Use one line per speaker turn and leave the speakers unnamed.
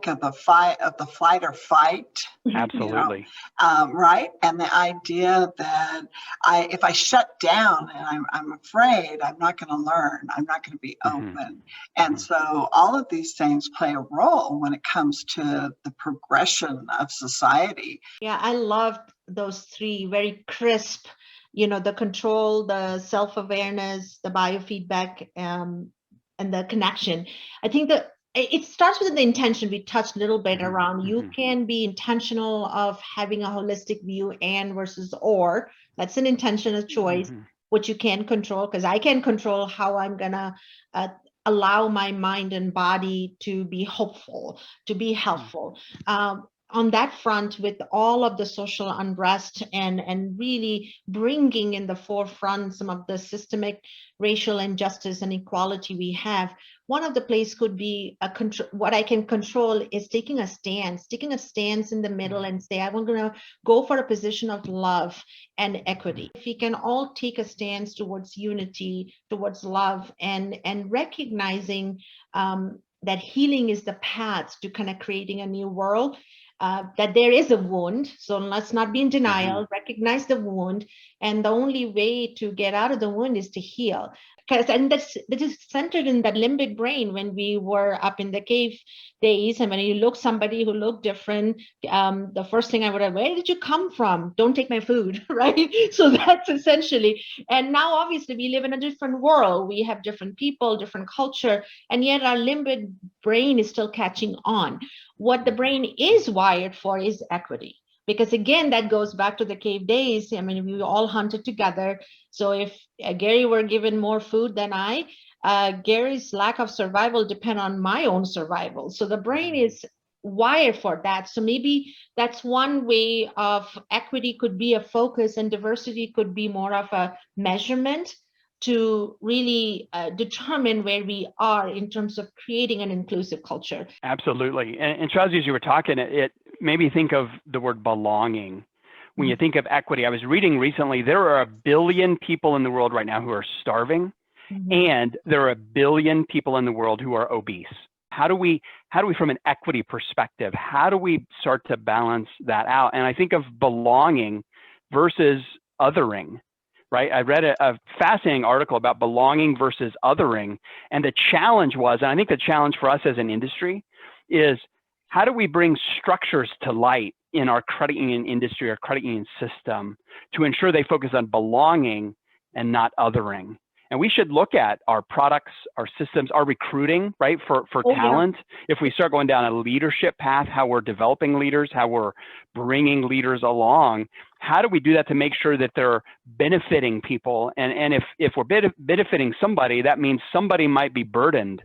think of the flight or fight.
Absolutely.
Right? And the idea that if I shut down and I'm afraid, I'm not going to learn, I'm not going to be open. And so all of these things play a role when it comes to the progression of society.
Yeah, I loved those three very crisp, the control, the self-awareness, the biofeedback, and the connection. I think that it starts with the intention. We touched a little bit around you can be intentional of having a holistic view and versus or. That's an intentional choice, which you can control, because I can control how I'm gonna allow my mind and body to be hopeful, to be helpful. On that front, with all of the social unrest and really bringing in the forefront some of the systemic racial injustice and equality we have, one of the places could be what I can control is taking a stance in the middle and say, I'm going to go for a position of love and equity. If we can all take a stance towards unity, towards love, and recognizing that healing is the path to kind of creating a new world, that there is a wound, so let's not be in denial, recognize the wound, and the only way to get out of the wound is to heal. And that is centered in that limbic brain. When we were up in the cave days, and when you look somebody who looked different, the first thing I would have, where did you come from? Don't take my food, right? So that's essentially, and now obviously we live in a different world. We have different people, different culture, and yet our limbic brain is still catching on. What the brain is wired for is equity. Because again, that goes back to the cave days. I mean, we all hunted together. So if Gary were given more food than Gary's lack of survival depend on my own survival. So the brain is wired for that. So maybe that's one way of equity could be a focus, and diversity could be more of a measurement to really determine where we are in terms of creating an inclusive culture.
Absolutely. And Shazia, as you were talking, it made me think of the word belonging. When you think of equity, I was reading recently, there are 1 billion people in the world right now who are starving, and there are 1 billion people in the world who are obese. How do we, from an equity perspective, how do we start to balance that out? And I think of belonging versus othering. Right? I read a fascinating article about belonging versus othering. And the challenge was, and I think the challenge for us as an industry is, how do we bring structures to light in our credit union industry or credit union system to ensure they focus on belonging and not othering? And we should look at our products, our systems, our recruiting, right, for talent. If we start going down a leadership path, how we're developing leaders, how we're bringing leaders along, how do we do that to make sure that they're benefiting people? And if we're benefiting somebody, that means somebody might be burdened